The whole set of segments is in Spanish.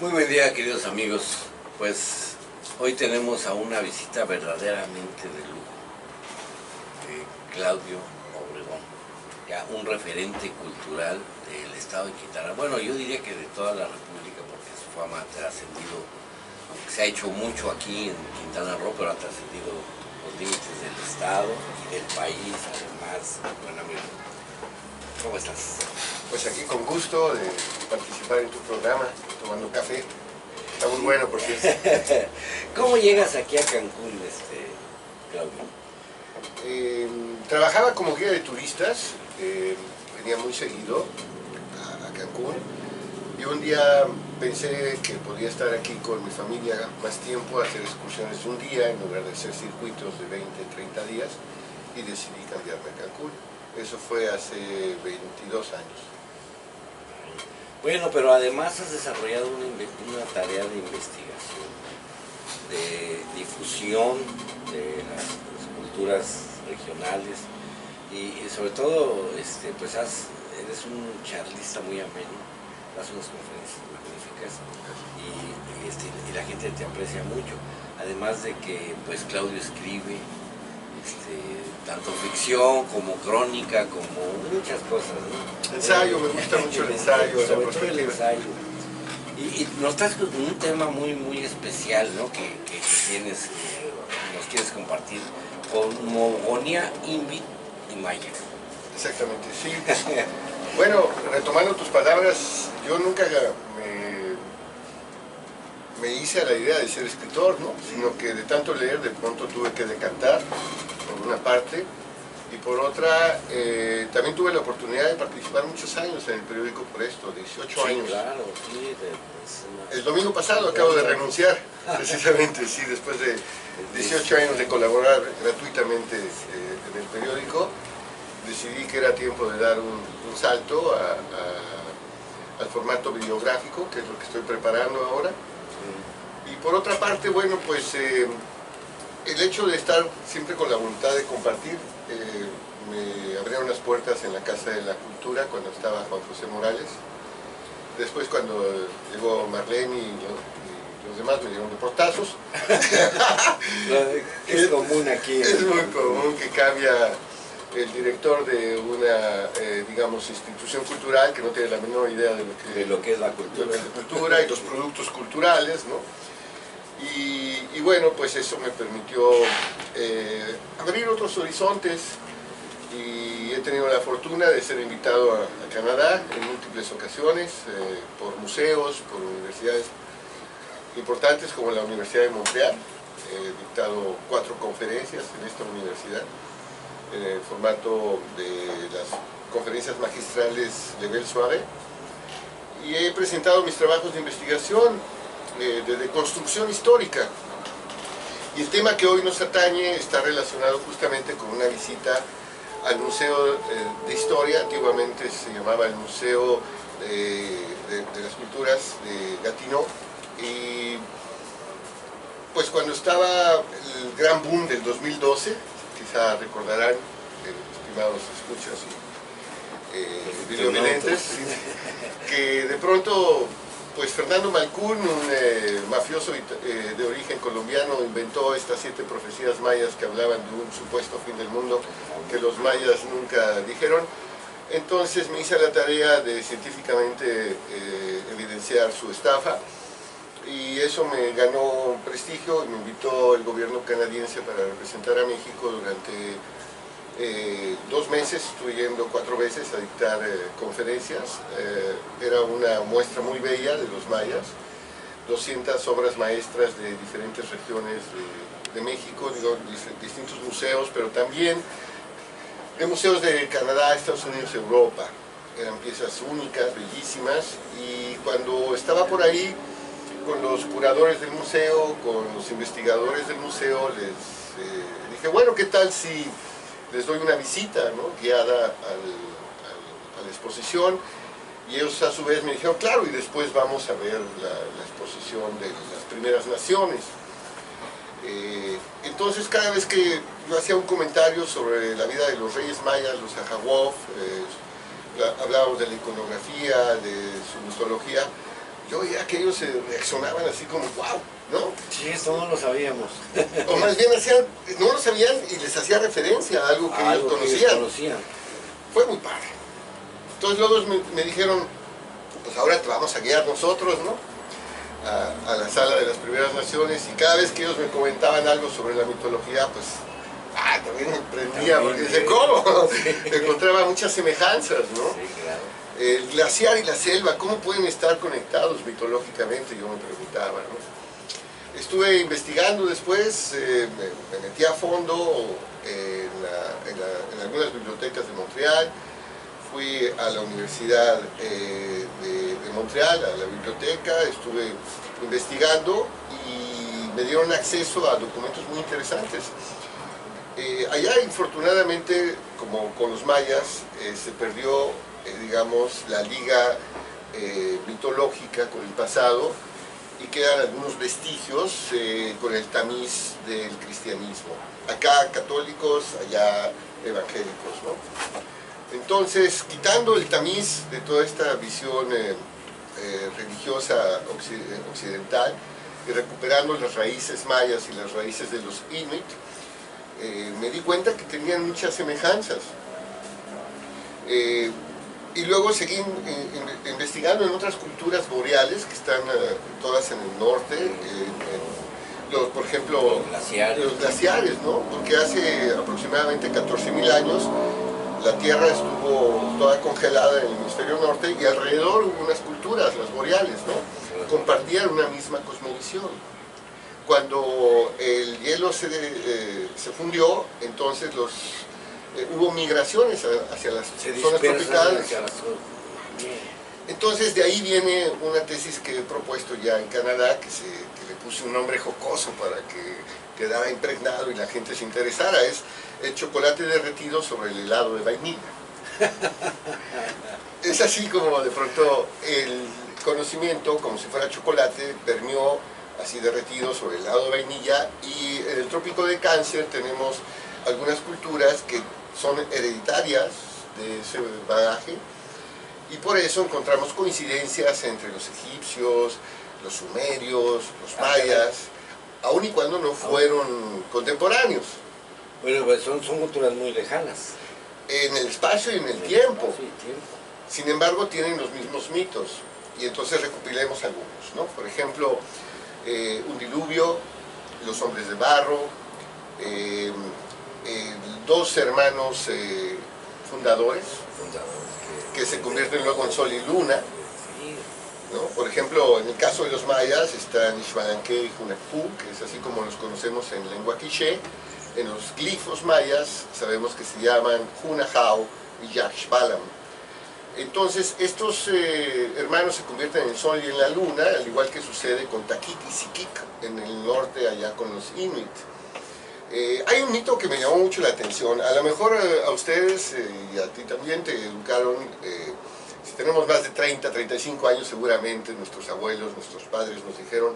Muy buen día, queridos amigos. Pues hoy tenemos a una visita verdaderamente de lujo, Claudio Obregón, ya un referente cultural del estado de Quintana. Bueno, yo diría que de toda la República, porque su fama ha trascendido, aunque se ha hecho mucho aquí en Quintana Roo, pero ha trascendido los límites del estado y del país, además. Buen amigo, ¿cómo estás? Pues aquí con gusto de participar en tu programa, tomando café. Está muy bueno, por cierto. ¿Cómo llegas aquí a Cancún, Claudio? Trabajaba como guía de turistas, venía muy seguido a Cancún, y un día pensé que podía estar aquí con mi familia más tiempo, hacer excursiones de un día en lugar de hacer circuitos de 20, 30 días, y decidí cambiarme a Cancún. Eso fue hace 22 años. Bueno, pero además has desarrollado una tarea de investigación, de difusión de las culturas regionales y sobre todo pues eres un charlista muy ameno, das unas conferencias magníficas y la gente te aprecia mucho, además de que pues Claudio escribe tanto ficción como crónica, como muchas cosas, ¿no? Ensayo, me gusta mucho el ensayo, la sobre todo el perspectiva. ensayo. Y nos traes un tema muy especial, ¿no? que tienes, nos quieres compartir, cosmogonía Inuit y Maya. Exactamente, sí. Bueno, retomando tus palabras, yo nunca me hice a la idea de ser escritor, ¿no? Sino que de tanto leer de pronto tuve que decantar, por una parte, y por otra, también tuve la oportunidad de participar muchos años en el periódico Por Esto, 18 años. Claro, sí. El domingo pasado acabo de renunciar, precisamente, sí, después de 18 años de colaborar gratuitamente en el periódico, decidí que era tiempo de dar un salto al formato videográfico, que es lo que estoy preparando ahora. Y por otra parte, bueno, pues el hecho de estar siempre con la voluntad de compartir, me abrieron las puertas en la Casa de la Cultura cuando estaba Juan José Morales. Después, cuando llegó Marlene y los demás, me dieron de portazos. Es común aquí. Es muy común que cambia el director de una, digamos, institución cultural que no tiene la menor idea de lo que es la cultura. Y los productos culturales, ¿no? Y bueno, pues eso me permitió abrir otros horizontes, y he tenido la fortuna de ser invitado a Canadá en múltiples ocasiones, por museos, por universidades importantes como la Universidad de Montreal. He dictado 4 conferencias en esta universidad, en el formato de las conferencias magistrales de Bel Suave, y he presentado mis trabajos de investigación de construcción histórica. Y el tema que hoy nos atañe está relacionado justamente con una visita al Museo de Historia. Antiguamente se llamaba el Museo de las Culturas de Gatineau, y pues cuando estaba el gran boom del 2012, quizá recordarán, estimados escuchas y videovidentes, que de pronto pues Fernando Malcún, un mafioso de origen colombiano, inventó estas 7 profecías mayas que hablaban de un supuesto fin del mundo que los mayas nunca dijeron. Entonces me hice la tarea de científicamente evidenciar su estafa, y eso me ganó prestigio, y me invitó el gobierno canadiense para representar a México durante 2 meses. Estuve yendo 4 veces a dictar conferencias. Era una muestra muy bella de los mayas, 200 obras maestras de diferentes regiones de México, digo, distintos museos, pero también de museos de Canadá, Estados Unidos, Europa. Eran piezas únicas, bellísimas, y cuando estaba por ahí con los curadores del museo, con los investigadores del museo, les dije, bueno, ¿qué tal si les doy una visita, ¿no?, guiada a la exposición? Y ellos a su vez me dijeron, claro, y después vamos a ver la exposición de las primeras naciones. Entonces, cada vez que yo hacía un comentario sobre la vida de los reyes mayas, los Ajahuof, hablábamos de la iconografía, de su mitología, yo veía que ellos reaccionaban así como, wow, ¿no? Sí, esto no lo sabíamos. O más bien no lo sabían y les hacía referencia a algo que ellos conocían. Fue muy padre. Entonces luego me dijeron, pues ahora te vamos a guiar nosotros, ¿no? A la sala de las primeras naciones, y cada vez que ellos me comentaban algo sobre la mitología, pues también me prendía, porque dice, ¿cómo? Encontraba muchas semejanzas, ¿no? Sí, claro. El glaciar y la selva, ¿cómo pueden estar conectados mitológicamente? Yo me preguntaba, ¿no? Estuve investigando después, me metí a fondo en algunas bibliotecas de Montreal, fui a la Universidad de Montreal, a la biblioteca, estuve investigando y me dieron acceso a documentos muy interesantes. Allá, infortunadamente, como con los mayas, se perdió, digamos, la liga mitológica con el pasado, y quedan algunos vestigios con el tamiz del cristianismo. Acá católicos, allá evangélicos, ¿no? Entonces, quitando el tamiz de toda esta visión religiosa occidental y recuperando las raíces mayas y las raíces de los inuit, me di cuenta que tenían muchas semejanzas. Y luego seguí investigando en otras culturas boreales que están todas en el norte, por ejemplo, los glaciares, ¿no? Porque hace aproximadamente 14.000 años la Tierra estuvo toda congelada en el hemisferio norte y alrededor hubo unas culturas, las boreales, ¿no? Compartían una misma cosmovisión. Cuando el hielo se fundió, entonces hubo migraciones hacia las zonas tropicales. Entonces de ahí viene una tesis que he propuesto ya en Canadá, que le puse un nombre jocoso para que quedara impregnado y la gente se interesara. Es el chocolate derretido sobre el helado de vainilla. Es así como de pronto el conocimiento, como si fuera chocolate, permeó así derretido sobre el helado de vainilla, y en el trópico de Cáncer tenemos algunas culturas que son hereditarias de ese bagaje, y por eso encontramos coincidencias entre los egipcios, los sumerios, los mayas, aun y cuando no fueron contemporáneos. Bueno, pues son culturas muy lejanas. En el espacio y en el tiempo. Sin embargo, tienen los mismos mitos, y entonces recopilemos algunos, ¿no? Por ejemplo, un diluvio, los hombres de barro, dos hermanos fundadores que se convierten luego en sol y luna, ¿no? Por ejemplo, en el caso de los mayas están Xbalanque y Hunahpu, que es así como los conocemos en lengua quiché. En los glifos mayas sabemos que se llaman Hunahao y Yaxbalam. Entonces estos hermanos se convierten en el sol y en la luna, al igual que sucede con Takik y Sikik en el norte, allá con los Inuit. Hay un mito que me llamó mucho la atención. A lo mejor a ustedes y a ti también te educaron, si tenemos más de 30, 35 años seguramente, nuestros abuelos, nuestros padres nos dijeron: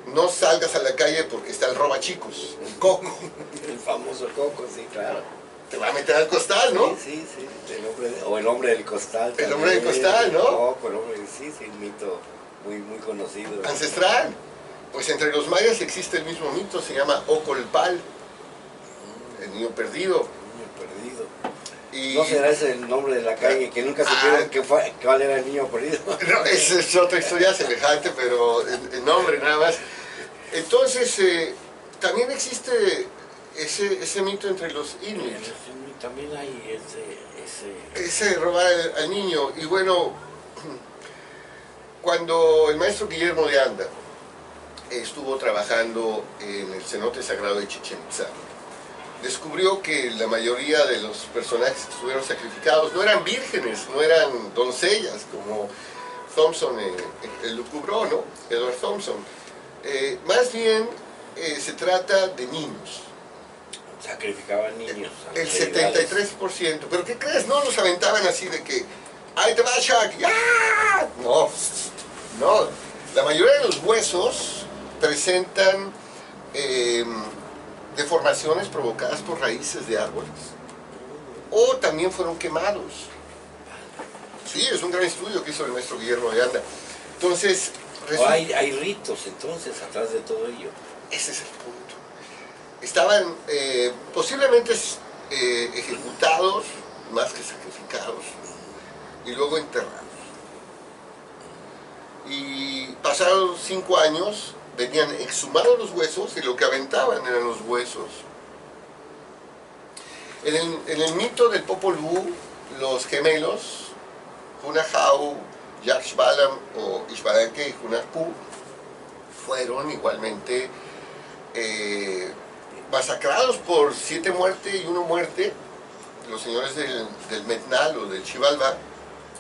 no salgas a la calle porque está el robachicos, el coco. El famoso coco, sí, claro. Te va a meter al costal, ¿no? Sí. O el hombre del costal. El hombre del costal, ¿no? Coco, el hombre, sí, un mito muy conocido. Ancestral. Pues entre los mayas existe el mismo mito, se llama Ocolpal, el niño perdido. El niño perdido. Y ¿No será ese el nombre de la calle que nunca supieron cuál era el niño perdido? No, esa es otra historia semejante, pero el nombre nada más. Entonces, también existe ese mito entre los inuit. También hay Ese robar al niño. Y bueno, cuando el maestro Guillermo de Anda estuvo trabajando en el cenote sagrado de Chichén Itzá, descubrió que la mayoría de los personajes que estuvieron sacrificados no eran vírgenes, no eran doncellas, como Thompson elucubró, ¿no? Edward Thompson. Más bien se trata de niños. Sacrificaban niños. El 73%. ¿Pero qué crees? No los aventaban así de que ¡ay, te va, Shaq! ¡Ah! No, no. La mayoría de los huesos presentan deformaciones provocadas por raíces de árboles, o también fueron quemados. Sí, es un gran estudio que hizo el maestro Guillermo de Anda. Entonces, ¿O hay ritos entonces atrás de todo ello? Ese es el punto. Estaban posiblemente ejecutados más que sacrificados y luego enterrados. Y pasados 5 años venían exhumados los huesos y lo que aventaban eran los huesos. En el mito del Popol Vuh, los gemelos, Hunahau, Yaxbalam o Ixbalanque y Hunahpu, fueron igualmente masacrados por 7 muertes y 1 muerte, los señores del Metnal o del Xibalbá,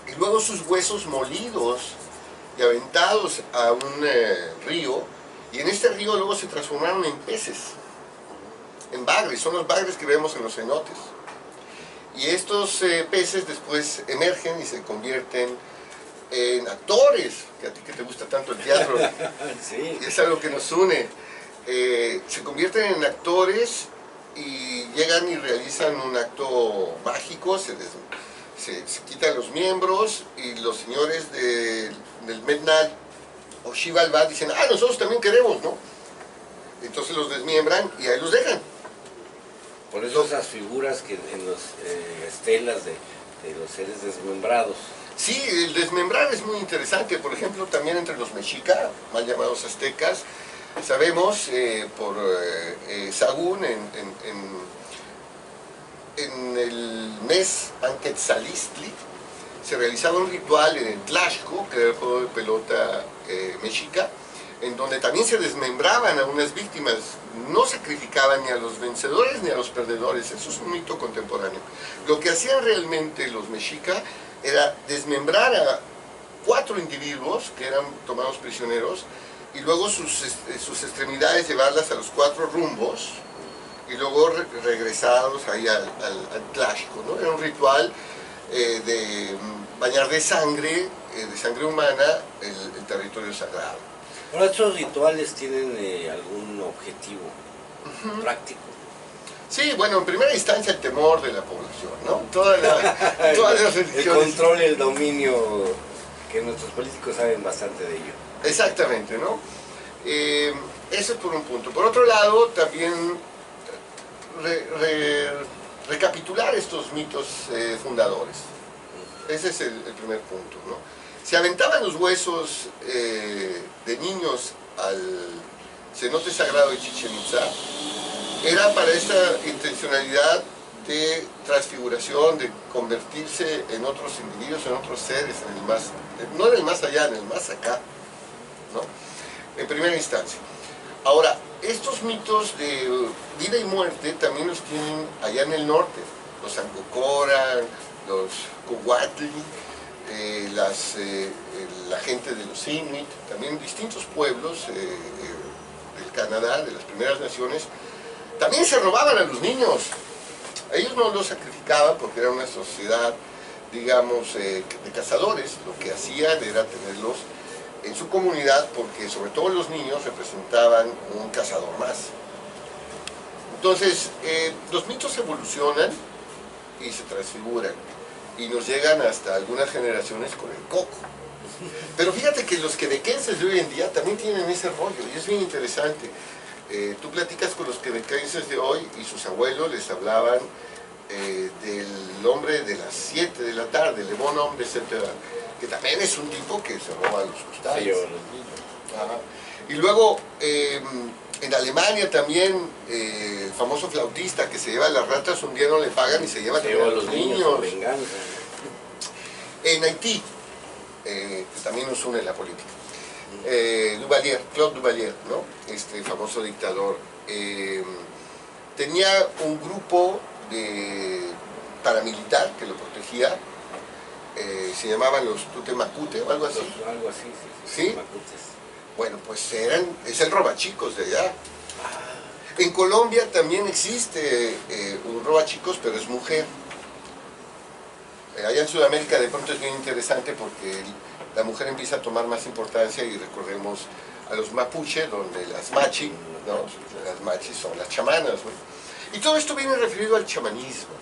y luego sus huesos molidos y aventados a un río, y en este río luego se transformaron en peces, en bagres, son los bagres que vemos en los cenotes. Y estos peces después emergen y se convierten en actores, que a ti que te gusta tanto el teatro, sí. es algo que nos une. Se convierten en actores y llegan y realizan un acto mágico, se quitan los miembros y los señores del Metnal o Xibalbá dicen, ah, nosotros también queremos, ¿no? Entonces los desmiembran y ahí los dejan. Por eso esas figuras que en las estelas de los seres desmembrados. Sí, el desmembrar es muy interesante, por ejemplo, también entre los mexica, mal llamados aztecas, sabemos por Sagún en el mes Anquetzalistli se realizaba un ritual en el Tlaxco, que era el juego de pelota mexica, en donde también se desmembraban a unas víctimas, no sacrificaban ni a los vencedores ni a los perdedores, eso es un mito contemporáneo. Lo que hacían realmente los mexica era desmembrar a 4 individuos que eran tomados prisioneros y luego sus extremidades llevarlas a los 4 rumbos y luego regresarlos ahí al Tlaxco, ¿no? Era un ritual de bañar de sangre humana el territorio sagrado. Ahora, ¿estos rituales tienen algún objetivo práctico? Sí, bueno, en primera instancia el temor de la población, ¿no? Todas las religiones. El control y el dominio, que nuestros políticos saben bastante de ello. Exactamente, ¿no? Eso es por un punto. Por otro lado, también recapitular estos mitos fundadores. Ese es el primer punto, ¿no? Se aventaban los huesos de niños al cenote sagrado de Chichén Itzá. Era para esta intencionalidad de transfiguración, de convertirse en otros individuos, en otros seres, en el más, no en el más allá, en el más acá, ¿no? En primera instancia. Ahora, estos mitos de vida y muerte también los tienen allá en el norte, los Ancocoran, los Cohuatl, la gente de los Inuit, también distintos pueblos del Canadá, de las primeras naciones, también se robaban a los niños. Ellos no los sacrificaban porque era una sociedad, digamos, de cazadores. Lo que hacían era tenerlos en su comunidad porque sobre todo los niños representaban un cazador más. Entonces, los mitos evolucionan y se transfiguran y nos llegan hasta algunas generaciones con el coco. Pero fíjate que los quebequenses de hoy en día también tienen ese rollo y es bien interesante. Tú platicas con los quebequenses de hoy y sus abuelos les hablaban del hombre de las 7 de la tarde, Le Bon Homme, etc., que también es un tipo que se roba los costales. Y luego en Alemania también el famoso flautista que se lleva a las ratas, un día no le pagan y se lleva a los niños. En Haití, que también nos une la política. Duvalier, Claude Duvalier, ¿no? Este famoso dictador, tenía un grupo paramilitar que lo protegía, se llamaban los Tutemacute o algo así. Algo así, sí. ¿Sí? Bueno, pues es el robachicos de allá. En Colombia también existe un robachicos, pero es mujer. Allá en Sudamérica de pronto es bien interesante porque la mujer empieza a tomar más importancia y recordemos a los mapuche, donde las machi, ¿no? Las machis son las chamanas, ¿no? Y todo esto viene referido al chamanismo.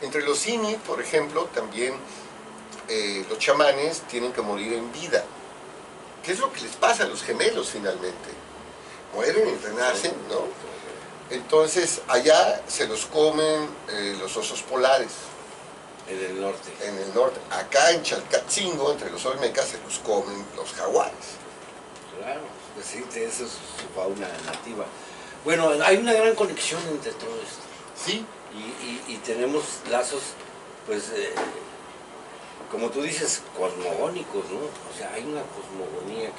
Entre los inuit, por ejemplo, también los chamanes tienen que morir en vida. ¿Qué es lo que les pasa a los gemelos finalmente? Mueren y renacen, ¿no? Entonces allá se los comen los osos polares. En el norte. En el norte. Acá en Chalcatzingo, entre los olmecas, se los comen los jaguares. Claro, pues sí, esa es su fauna nativa. Bueno, hay una gran conexión entre todo esto. Sí. Y tenemos lazos, pues, como tú dices, cosmogónicos, ¿no? O sea, hay una cosmogonía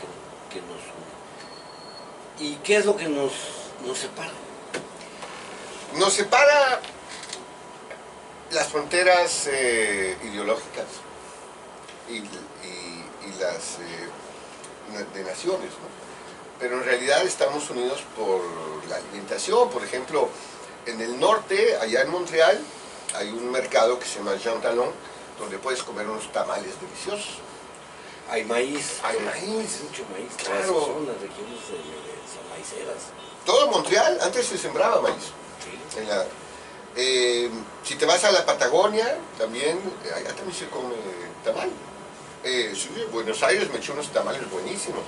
que nos une. ¿Y qué es lo que nos separa? Nos separa las fronteras ideológicas y las de naciones, ¿no? Pero en realidad estamos unidos por la alimentación. Por ejemplo, en el norte, allá en Montreal, hay un mercado que se llama Jean Talon, donde puedes comer unos tamales deliciosos. Hay maíz. Hay maíz. Mucho maíz. Claro. Son las regiones son maiceras. Todo Montreal, antes se sembraba maíz. Sí. Si te vas a la Patagonia, también, allá también se come tamal. Sí, en Buenos Aires me eché unos tamales buenísimos.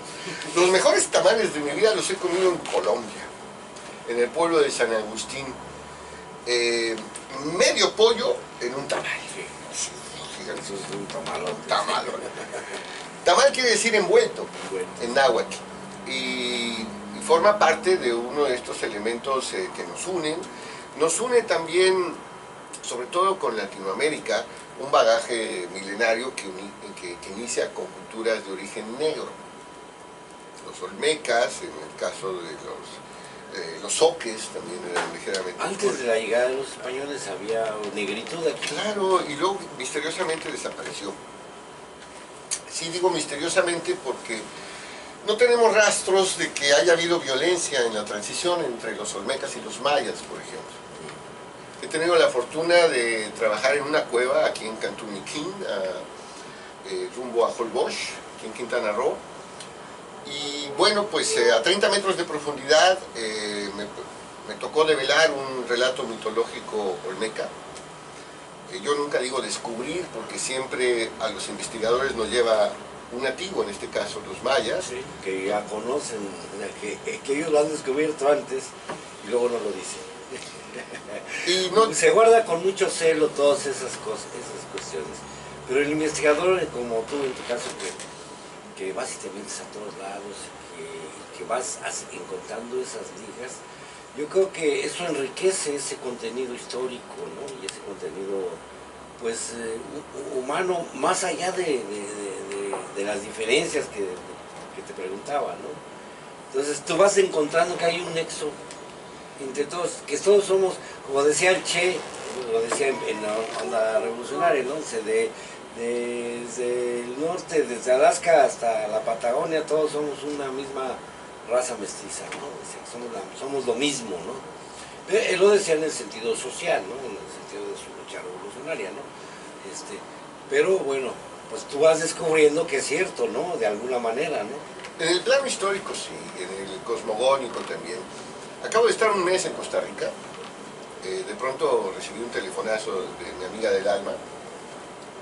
Los mejores tamales de mi vida los he comido en Colombia, en el pueblo de San Agustín. Medio pollo en un tamal. Sí. Fíjate, Eso es un tamalón. tamal. Tamal quiere decir envuelto, Bueno. en náhuatl. Y forma parte de uno de estos elementos que nos unen. Nos une también, sobre todo con Latinoamérica, un bagaje milenario que inicia con culturas de origen negro. Los olmecas, en el caso de los zoques, también eran ligeramente... Antes de la llegada de los españoles había negritud aquí. Claro, y luego misteriosamente desapareció. Sí digo misteriosamente porque no tenemos rastros de que haya habido violencia en la transición entre los olmecas y los mayas, por ejemplo. He tenido la fortuna de trabajar en una cueva aquí en Cantumiquín, rumbo a Holbox, aquí en Quintana Roo. Y bueno, pues a 30 metros de profundidad me tocó develar un relato mitológico olmeca. Yo nunca digo descubrir, porque siempre a los investigadores nos lleva un nativo, en este caso los mayas. Sí, que ya conocen, que ellos lo han descubierto antes y luego no lo dicen. Y no, Se guarda con mucho celo todas esas cosas, esas cuestiones. Pero el investigador, como tú en tu caso, que vas y te metes a todos lados, que vas encontrando esas ligas, yo creo que eso enriquece ese contenido histórico, ¿no? Y ese contenido, pues, humano, más allá de las diferencias que te preguntaba, ¿no? Entonces tú vas encontrando que hay un nexo entre todos, que todos somos, como decía el Che, lo decía en la onda revolucionaria, ¿no? Desde el norte, desde Alaska hasta la Patagonia, todos somos una misma raza mestiza, ¿no? Somos lo mismo, ¿no? Él lo decía en el sentido social, ¿no? En el sentido de su lucha revolucionaria, ¿no? Pero bueno, pues tú vas descubriendo que es cierto, ¿no? De alguna manera, ¿no? en el plano histórico sí, en el cosmogónico también. Acabo de estar un mes en Costa Rica. De pronto recibí un telefonazo de mi amiga del alma,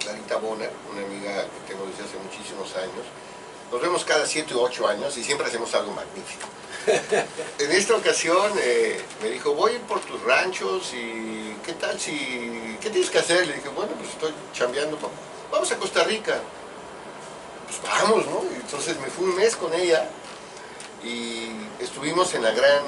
Clarita Bona, una amiga que tengo desde hace muchísimos años. Nos vemos cada 7 u 8 años y siempre hacemos algo magnífico. En esta ocasión me dijo, voy a ir por tus ranchos y ¿qué tal si... ¿qué tienes que hacer? Le dije, bueno, pues estoy chambeando, vamos a Costa Rica. Pues vamos, ¿no? Y entonces me fui un mes con ella y estuvimos en la gran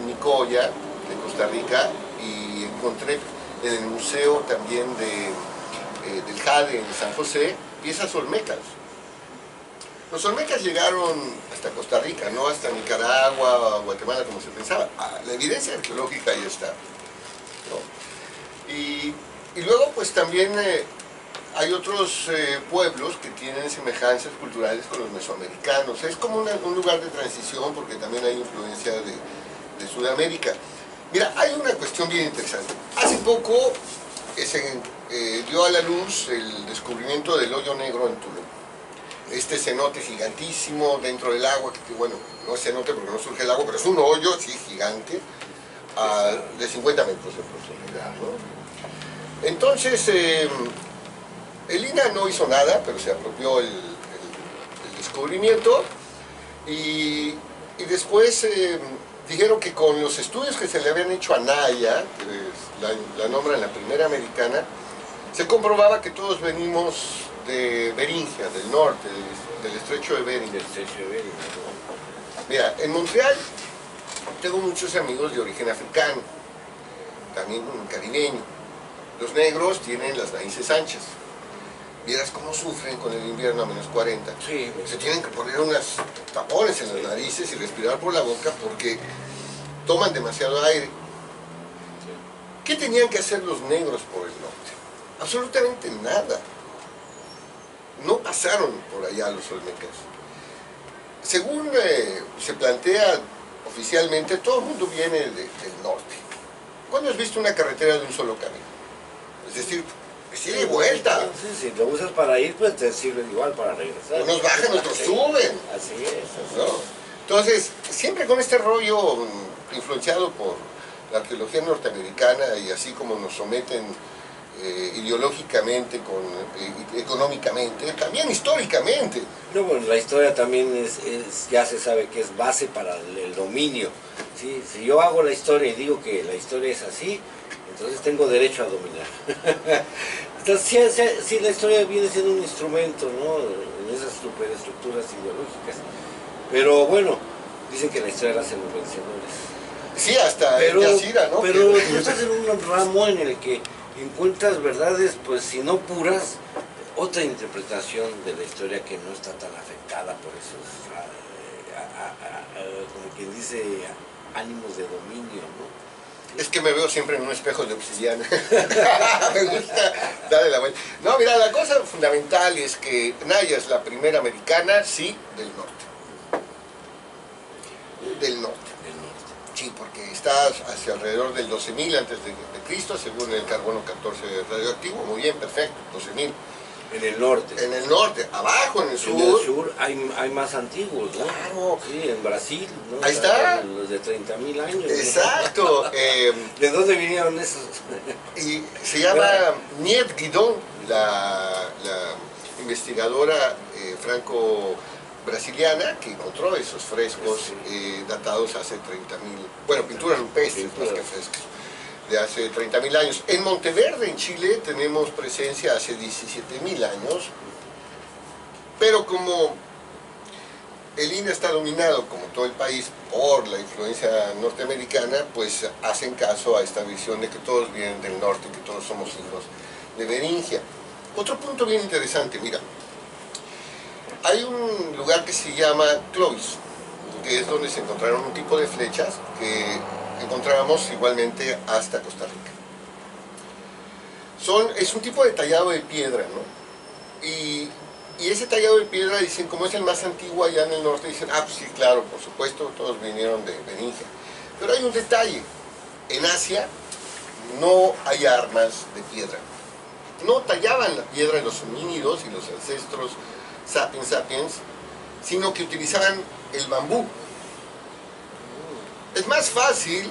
Nicoya de Costa Rica y encontré en el museo también del Jade en San José piezas olmecas. Los olmecas llegaron hasta Costa Rica, no hasta Nicaragua, Guatemala como se pensaba. La evidencia arqueológica ahí está, ¿no? Y luego pues también hay otros pueblos que tienen semejanzas culturales con los mesoamericanos. Es como un lugar de transición porque también hay influencia de Sudamérica. Mira, hay una cuestión bien interesante. Hace poco se dio a la luz el descubrimiento del hoyo negro en Tulum. Este cenote gigantísimo dentro del agua, que bueno, no es cenote porque no surge el agua, pero es un hoyo así gigante de 50 metros de profundidad, ¿no? Entonces, el INAH no hizo nada, pero se apropió el descubrimiento Y después dijeron que con los estudios que se le habían hecho a Naya, que la nombran la primera americana, se comprobaba que todos venimos de Beringia, del norte, del estrecho de Bering. Del estrecho de Bering. Mira, en Montreal tengo muchos amigos de origen africano, también caribeño. Los negros tienen las narices anchas. Vieras cómo sufren con el invierno a -40. Sí. Se tienen que poner unos tapones en las narices y respirar por la boca porque toman demasiado aire. ¿Qué tenían que hacer los negros por el norte? Absolutamente nada. No pasaron por allá los olmecas. Según se plantea oficialmente, todo el mundo viene del norte. ¿Cuándo has visto una carretera de un solo camino? Es decir, sí, de vuelta. Sí, si lo usas para ir, pues te sirve igual para regresar. Unos bajan, otros suben. Así es. ¿No? Entonces, siempre con este rollo influenciado por la arqueología norteamericana y así como nos someten ideológicamente, económicamente, también históricamente. No, bueno, la historia también ya se sabe que es base para el dominio. ¿Sí? Si yo hago la historia y digo que la historia es así, entonces tengo derecho a dominar. Entonces, sí, la historia viene siendo un instrumento, ¿no?, en esas superestructuras ideológicas. Pero bueno, dicen que la historia la hacen los vencedores. Sí, hasta el Yacira, ¿no? Pero tú estás en un ramo en el que encuentras verdades, pues si no puras, otra interpretación de la historia que no está tan afectada por esos, como quien dice, ánimos de dominio, ¿no? Es que me veo siempre en un espejo de obsidiana. Me gusta darle la vuelta. No, mira, la cosa fundamental es que Naya es la primera americana, sí, del norte. Del norte. Sí, porque está hacia alrededor del 12.000 antes de Cristo, según el carbono 14 radioactivo. Muy bien, perfecto, 12.000. En el norte. En el norte, abajo, en el sur. En el sur hay más antiguos, ¿no? Claro. Sí, en Brasil, ¿no? Ahí está. Los de 30.000 años. Exacto. ¿No? ¿De dónde vinieron esos? Y se llama Niet Guidon, la investigadora franco-brasiliana que encontró esos frescos datados hace 30.000, bueno, pinturas rupestres más que frescos, de hace 30.000 años. En Monteverde, en Chile, tenemos presencia hace 17.000 años, pero como el INA está dominado, como todo el país, por la influencia norteamericana, pues hacen caso a esta visión de que todos vienen del norte, que todos somos hijos de Beringia. Otro punto bien interesante, mira, hay un lugar que se llama Clovis, que es donde se encontraron un tipo de flechas que encontrábamos igualmente hasta Costa Rica. Es un tipo de tallado de piedra, ¿no? Y ese tallado de piedra, dicen, como es el más antiguo allá en el norte, dicen, ah, pues sí, claro, por supuesto, todos vinieron de Beringia. Pero hay un detalle, en Asia no hay armas de piedra. No tallaban la piedra los homínidos y los ancestros sapiens, sino que utilizaban el bambú. Es más fácil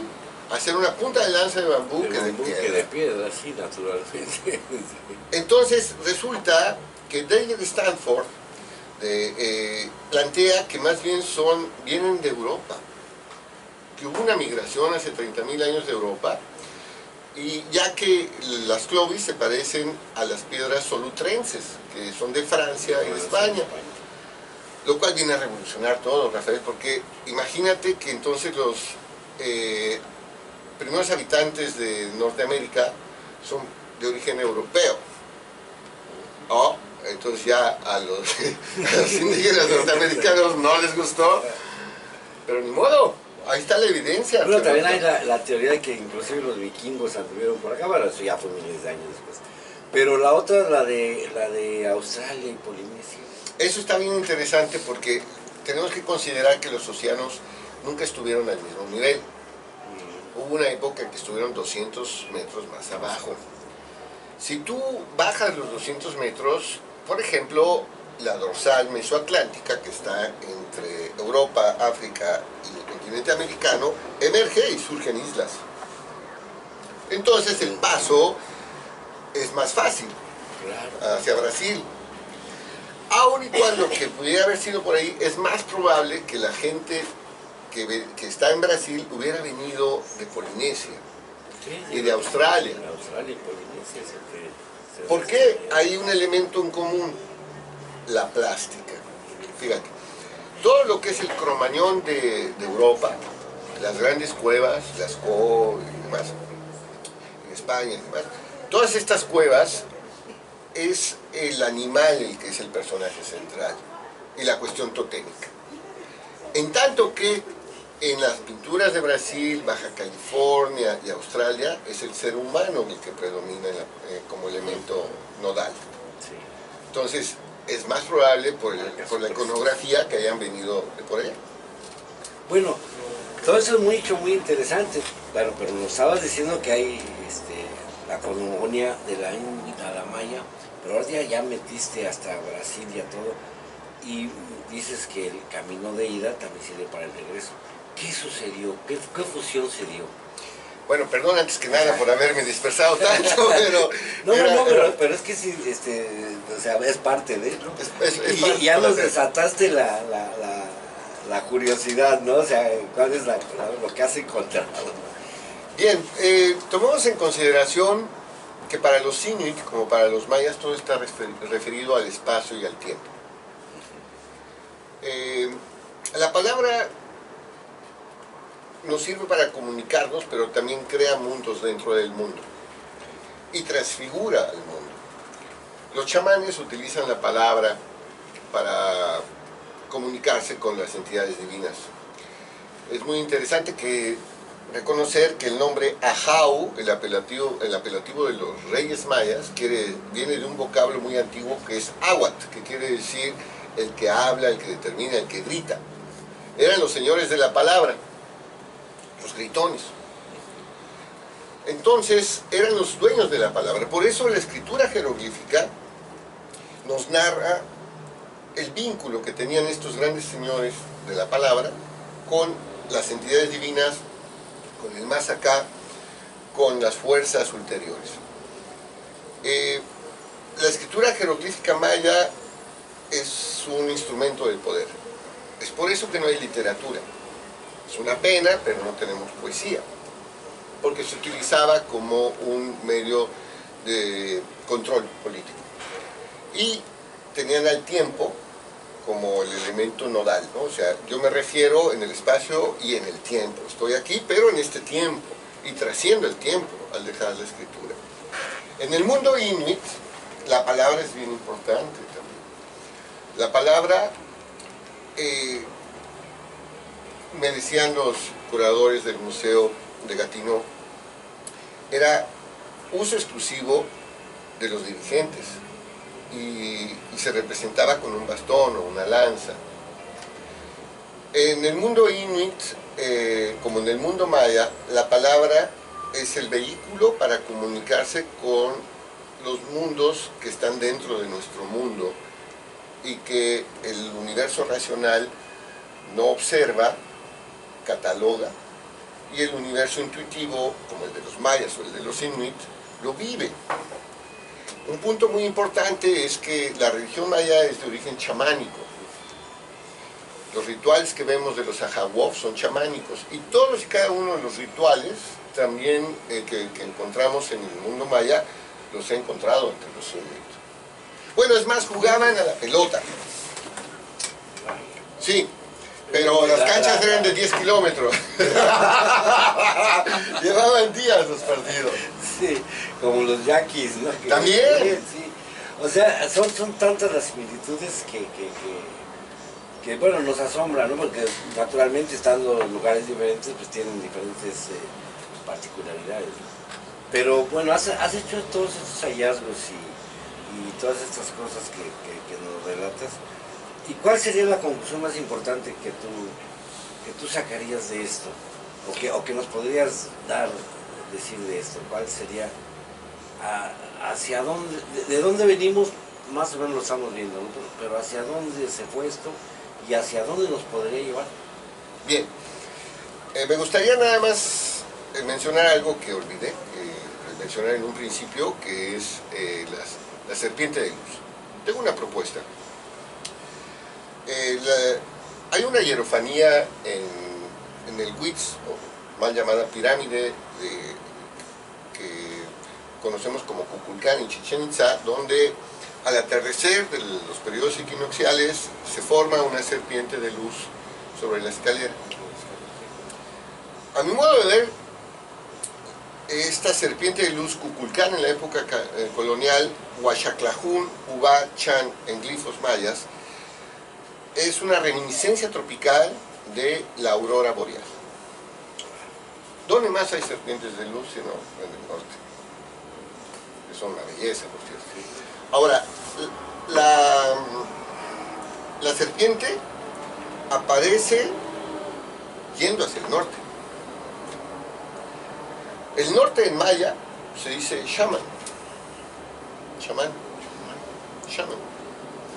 hacer una punta de lanza de bambú que de piedra. Sí, naturalmente. Entonces resulta que David Stanford plantea que más bien vienen de Europa, que hubo una migración hace 30.000 años de Europa, y ya que las Clovis se parecen a las piedras solutrenses, que son de Francia y de España, lo cual viene a revolucionar todo, Rafael, porque imagínate que entonces los primeros habitantes de Norteamérica son de origen europeo. Entonces ya a los indígenas norteamericanos no les gustó, pero ni modo, ahí está la evidencia. Bueno, también hay la teoría de que inclusive los vikingos anduvieron por acá, bueno, eso ya fue miles de años después. Pero la otra, la de Australia y Polinesia. Eso está bien interesante porque tenemos que considerar que los océanos nunca estuvieron al mismo nivel. Hubo una época en que estuvieron 200 metros más abajo. Si tú bajas los 200 metros, por ejemplo, la dorsal mesoatlántica, que está entre Europa, África y el continente americano, emerge y surgen islas. Entonces el paso es más fácil hacia Brasil. Aun y cuando que pudiera haber sido por ahí, es más probable que la gente que está en Brasil hubiera venido de Polinesia y de Australia. Australia y Polinesia es el que ¿Por qué? Hay un elemento en común, la plástica. Fíjate, todo lo que es el Cromañón de Europa, las grandes cuevas, las Co y demás, en España y demás, todas estas cuevas es el animal el que es el personaje central y la cuestión totémica. En tanto que en las pinturas de Brasil, Baja California y Australia es el ser humano el que predomina como elemento nodal. Sí. Entonces es más probable por la iconografía que hayan venido de por allá. Bueno, todo eso es muy interesante, claro, pero nos estabas diciendo que hay la cosmogonía de la Inuit a la Maya, pero ahora ya metiste hasta Brasil y a todo, y dices que el camino de ida también sirve para el regreso. ¿Qué sucedió? ¿Qué fusión se dio? Bueno, perdón antes que nada por haberme dispersado tanto, pero... pero es que sí, o sea, es parte de, ¿no? Es y parte ya nos de desataste la curiosidad, ¿no? O sea, ¿cuál es lo que has encontrado? Bien, tomemos en consideración que para los Inuit, como para los mayas, todo está referido al espacio y al tiempo. La palabra nos sirve para comunicarnos, pero también crea mundos dentro del mundo y transfigura al mundo. Los chamanes utilizan la palabra para comunicarse con las entidades divinas. Es muy interesante reconocer que el nombre Ahau, el apelativo de los reyes mayas, viene de un vocablo muy antiguo que es Ahuat, que quiere decir el que habla, el que determina, el que grita. Eran los señores de la palabra, los gritones. Entonces eran los dueños de la palabra. Por eso la escritura jeroglífica nos narra el vínculo que tenían estos grandes señores de la palabra con las entidades divinas, con el más acá, con las fuerzas ulteriores. La escritura jeroglífica maya es un instrumento del poder. Es por eso que no hay literatura. Es una pena, pero no tenemos poesía, porque se utilizaba como un medio de control político. Y tenían al tiempo como el elemento nodal, ¿no? O sea, yo me refiero en el espacio y en el tiempo. Estoy aquí, pero en este tiempo, y trasciendo el tiempo al dejar la escritura. En el mundo inuit, la palabra es bien importante también. La palabra, me decían los curadores del Museo de Gatineau, era uso exclusivo de los dirigentes y se representaba con un bastón o una lanza. En el mundo inuit, como en el mundo maya, la palabra es el vehículo para comunicarse con los mundos que están dentro de nuestro mundo y que el universo racional no observa, cataloga, y el universo intuitivo, como el de los mayas o el de los inuit, lo vive. Un punto muy importante es que la religión maya es de origen chamánico. Los rituales que vemos de los Ahawof son chamánicos, y todos y cada uno de los rituales también que encontramos en el mundo maya los he encontrado entre los inuit. Bueno, es más, jugaban a la pelota. Sí, pero las canchas eran de 10 kilómetros. Llevaban días los partidos. Sí, como los yaquis, ¿no? También. Sí. O sea, son tantas las similitudes que bueno, nos asombra, ¿no? Porque naturalmente estando en lugares diferentes, pues tienen diferentes particularidades, ¿no? Pero bueno, has hecho todos estos hallazgos y todas estas cosas que nos relatas. ¿Y cuál sería la conclusión más importante que tú sacarías de esto? O que nos podrías decir de esto. ¿Cuál sería? ¿Hacia dónde? ¿De dónde venimos? Más o menos lo estamos viendo, ¿no? Pero ¿hacia dónde se fue esto? ¿Y hacia dónde nos podría llevar? Bien. Me gustaría nada más mencionar algo que olvidé mencionar en un principio, que es la serpiente de luz. Tengo una propuesta. Hay una hierofanía en el Huitz, o mal llamada pirámide, que conocemos como Kukulcán en Chichén Itzá, donde al atardecer de los periodos equinocciales se forma una serpiente de luz sobre la escalera. A mi modo de ver, esta serpiente de luz Kukulcán en la época colonial, Huachaclajún, Ubá, Chan, en glifos mayas, es una reminiscencia tropical de la aurora boreal. ¿Dónde más hay serpientes de luz sino en el norte? Que son una belleza, por cierto. Ahora, la serpiente aparece yendo hacia el norte. El norte en maya se dice shaman. Shaman. Shaman.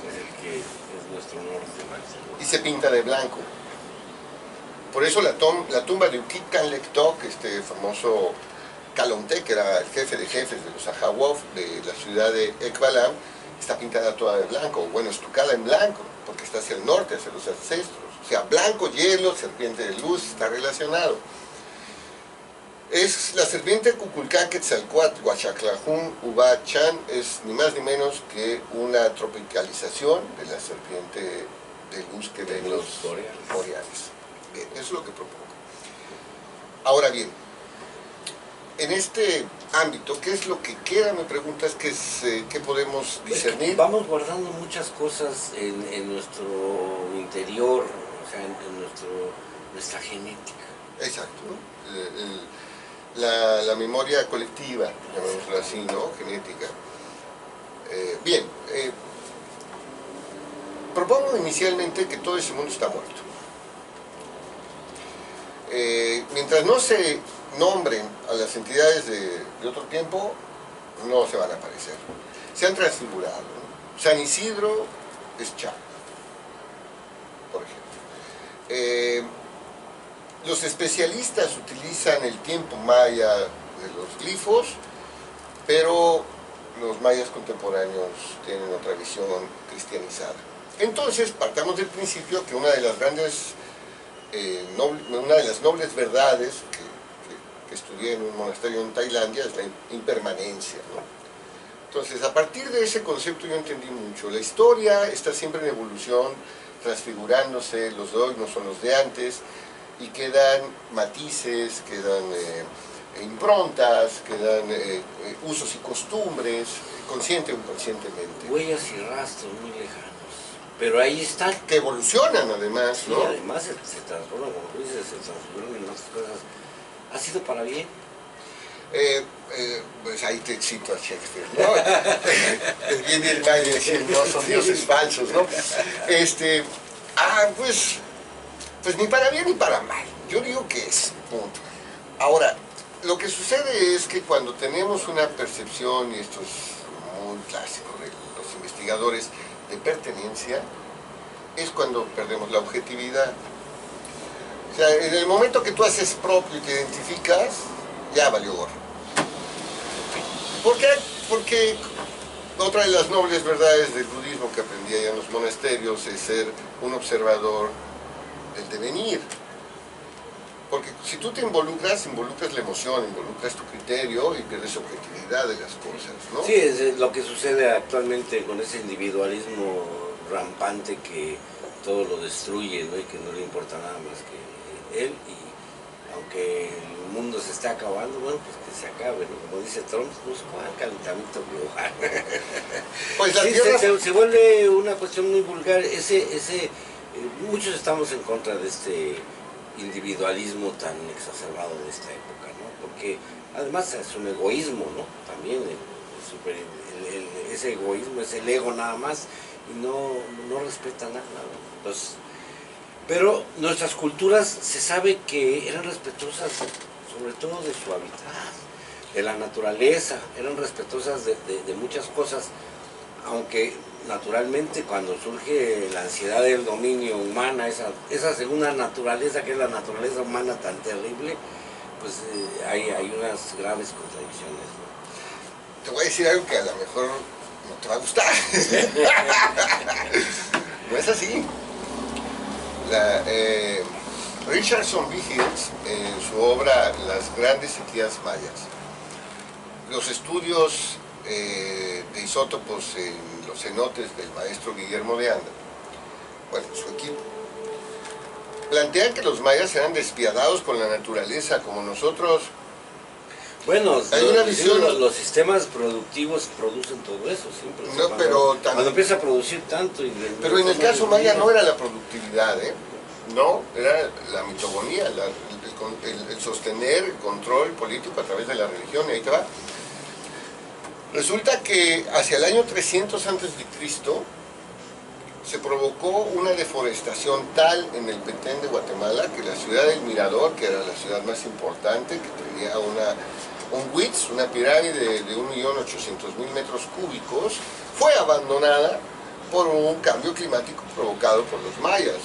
Es el que es nuestro norte, y se pinta de blanco. Por eso la tumba de Ukit Canlectoc, este famoso Calonté, que era el jefe de jefes de los Ahawof de la ciudad de Ekbalam, está pintada toda de blanco, bueno, estucada en blanco, porque está hacia el norte, hacia los ancestros. O sea, blanco, hielo, serpiente de luz, está relacionado. Es la serpiente Kukulcán Quetzalcóatl, Huachaclajún, Ubá, Chan, es ni más ni menos que una tropicalización de la serpiente de luz que ven los boreales. Bien, eso es lo que propongo. Ahora bien, en este ámbito, ¿qué es lo que queda? Me preguntas, ¿qué podemos discernir? Vamos guardando muchas cosas en nuestro interior, o sea, nuestra genética. Exacto, ¿no? La memoria colectiva, llamémoslo así, ¿no? Genética. Bien, propongo inicialmente que todo ese mundo está muerto. Mientras no se nombren a las entidades de otro tiempo, no se van a aparecer. Se han transfigurado, ¿no? San Isidro es Cha, por ejemplo. Los especialistas utilizan el tiempo maya de los glifos, pero los mayas contemporáneos tienen otra visión cristianizada. Entonces, partamos del principio que una de las nobles verdades que estudié en un monasterio en Tailandia es la impermanencia, ¿no? Entonces, a partir de ese concepto yo entendí mucho. La historia está siempre en evolución, transfigurándose, los de hoy no son los de antes, y quedan matices, quedan improntas, quedan usos y costumbres, consciente o inconscientemente. Huellas y rastros muy lejanos. Pero ahí están. Que evolucionan además, ¿no? Sí, además se transforman, como tú dices, se transforman en otras cosas. ¿Ha sido para bien? Pues ahí te cito a Shakespeare, ¿no? El bien y el mal, y decir, no, son dioses falsos, ¿no? Pues ni para bien ni para mal. Yo digo que es, punto. Ahora, lo que sucede es que cuando tenemos una percepción, y esto es muy clásico de los investigadores, de pertenencia, es cuando perdemos la objetividad. O sea, en el momento que tú haces propio y te identificas, ya valió gorro. ¿Por qué? Porque otra de las nobles verdades del budismo que aprendí allá en los monasterios es ser un observador del devenir. Porque si tú te involucras la emoción, involucras tu criterio y pierdes objetividad de las cosas, ¿no? Sí, es lo que sucede actualmente con ese individualismo rampante que todo lo destruye, ¿no? Y que no le importa nada más que él, y aunque el mundo se está acabando, bueno, pues que se acabe, ¿no? Como dice Trump, pues con calentamiento global. Pues la sí, tierra... se vuelve una cuestión muy vulgar. Muchos estamos en contra de este individualismo tan exacerbado de esta época, ¿no? Porque además es un egoísmo, ¿no? También ese egoísmo es el ego nada más y no respeta nada, ¿no? Entonces, pero nuestras culturas se sabe que eran respetuosas sobre todo de su hábitat, de la naturaleza, eran respetuosas de muchas cosas, aunque naturalmente cuando surge la ansiedad del dominio humana, esa segunda naturaleza que es la naturaleza humana tan terrible, pues hay unas graves contradicciones, ¿no? Te voy a decir algo que a lo mejor no te va a gustar. No es así. Richardson B. Hills, en su obra Las grandes sequías mayas, los estudios de isótopos en los cenotes del maestro Guillermo de Anda, bueno, su equipo, plantean que los mayas eran despiadados con la naturaleza, como nosotros. Bueno, hay una visión, los sistemas productivos producen todo eso siempre. No, pero cuando empieza a producir tanto. Pero en el caso maya no era la productividad, no, era la mitogonía, el sostener el control político a través de la religión, y ahí te va. Resulta que hacia el año 300 a.C. se provocó una deforestación tal en el Petén de Guatemala que la ciudad del Mirador, que era la ciudad más importante, que tenía un WITS, una pirámide de 1.800.000 metros cúbicos, fue abandonada por un cambio climático provocado por los mayas.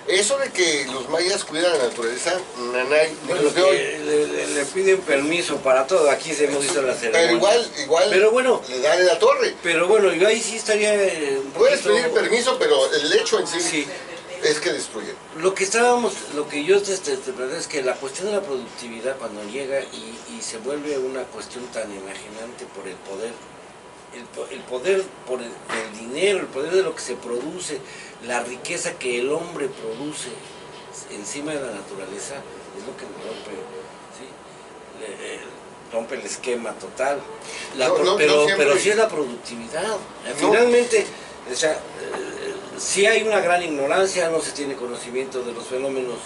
Eso de que los mayas cuidan la naturaleza, nanay, bueno, le piden permiso para todo, aquí se hemos visto la ceremonia. Pero igual pero bueno, le dan en la torre. Pero bueno, yo ahí sí estaría puedes pedir permiso, pero el hecho en sí, sí es que destruyen. Lo que yo te planteo es que la cuestión de la productividad cuando llega y se vuelve una cuestión tan enajenante por el poder, el poder por el dinero, el poder de lo que se produce, la riqueza que el hombre produce encima de la naturaleza, es lo que rompe, ¿sí? Rompe el esquema total. Pero sí es la productividad. Finalmente, o sea, sí hay una gran ignorancia, no se tiene conocimiento de los fenómenos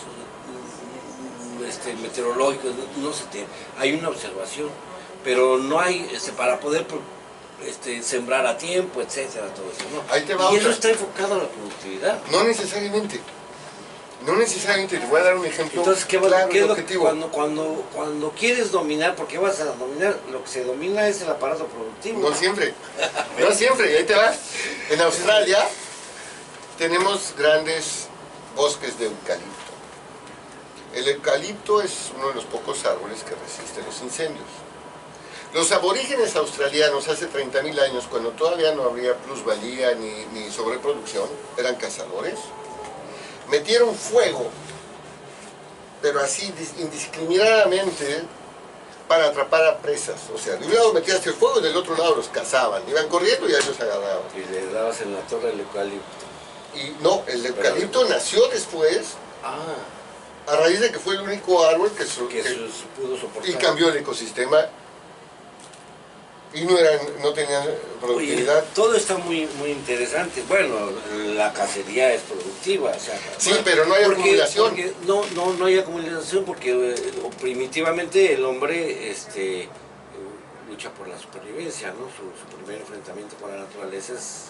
meteorológicos, no se tiene. Hay una observación, pero no hay para poder sembrar a tiempo, etcétera, todo eso, ¿no? Ahí te va y eso está enfocado a la productividad. No necesariamente. No necesariamente, te voy a dar un ejemplo. Entonces, ¿qué claro, es lo objetivo. Cuando quieres dominar, porque vas a dominar, lo que se domina es el aparato productivo. No siempre, no siempre, y ahí te va. En Australia tenemos grandes bosques de eucalipto. El eucalipto es uno de los pocos árboles que resisten los incendios. Los aborígenes australianos hace 30.000 años, cuando todavía no habría plusvalía ni sobreproducción, eran cazadores. Metieron fuego, pero así indiscriminadamente, para atrapar a presas. O sea, de un lado metías el fuego y del otro lado los cazaban. Iban corriendo y a ellos agarraban. Y le dabas en la torre el eucalipto. Y no, el eucalipto nació después, a raíz de que fue el único árbol que pudo soportar. Y cambió el ecosistema. Y no tenían productividad. Oye, todo está muy interesante. Bueno, la cacería es productiva, o sea, sí, pero no hay acumulación. No hay acumulación porque primitivamente el hombre lucha por la supervivencia, ¿no? Su primer enfrentamiento con la naturaleza es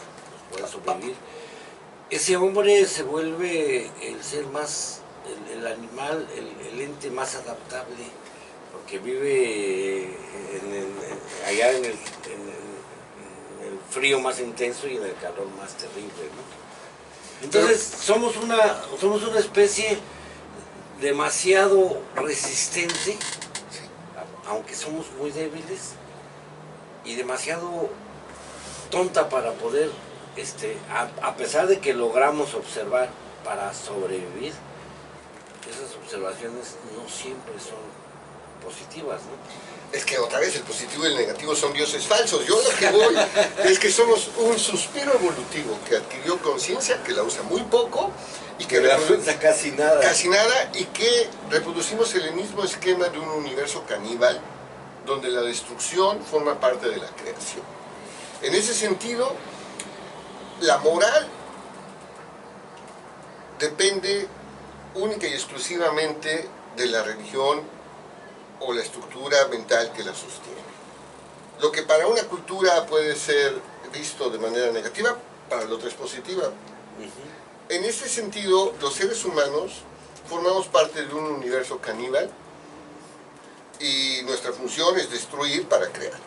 poder sobrevivir. Ese hombre se vuelve el ser más, el animal, el ente más adaptable, porque vive allá en el frío más intenso y en el calor más terrible, ¿no? Entonces somos una especie demasiado resistente, aunque somos muy débiles, y demasiado tonta para poder, a pesar de que logramos observar para sobrevivir, esas observaciones no siempre son positivas, ¿no? Es que otra vez el positivo y el negativo son dioses falsos. Yo lo que voy es que somos un suspiro evolutivo que adquirió conciencia, que la usa muy poco y que la usa casi nada. Casi nada, y que reproducimos el mismo esquema de un universo caníbal donde la destrucción forma parte de la creación. En ese sentido, la moral depende única y exclusivamente de la religión o la estructura mental que la sostiene. Lo que para una cultura puede ser visto de manera negativa, para la otra es positiva. En ese sentido, los seres humanos formamos parte de un universo caníbal y nuestra función es destruir para crear.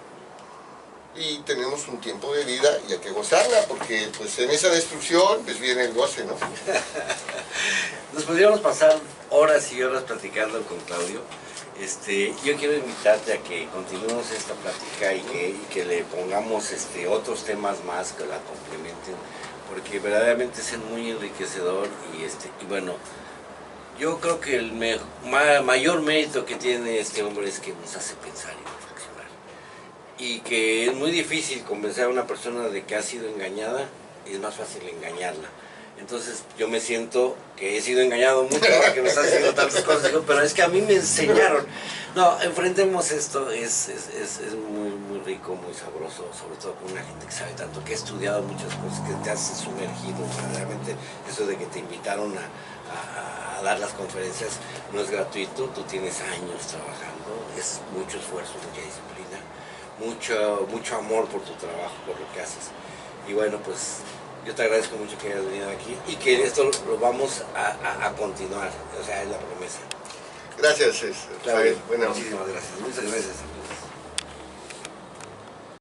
Y tenemos un tiempo de vida y hay que gozarla, porque pues en esa destrucción pues viene el goce, ¿no? Nos podríamos pasar horas y horas platicando con Claudio. Yo quiero invitarte a que continuemos esta plática y que le pongamos otros temas más que la complementen, porque verdaderamente es muy enriquecedor y bueno, yo creo que el mayor mérito que tiene este hombre es que nos hace pensar y reflexionar. Y que es muy difícil convencer a una persona de que ha sido engañada, y es más fácil engañarla. Entonces yo me siento que he sido engañado mucho ahora que me están haciendo tantas cosas, digo, pero es que a mí me enseñaron. No, enfrentemos esto, es muy rico, muy sabroso, sobre todo con una gente que sabe tanto, que ha estudiado muchas cosas, que te hace sumergido. Realmente eso de que te invitaron a dar las conferencias no es gratuito, tú tienes años trabajando, es mucho esfuerzo, mucha disciplina, mucho amor por tu trabajo, por lo que haces. Y bueno, pues yo te agradezco mucho que hayas venido aquí y que esto lo vamos a continuar, o sea, es la promesa. Gracias, Claro, bueno. muchísimas gracias, muchas gracias.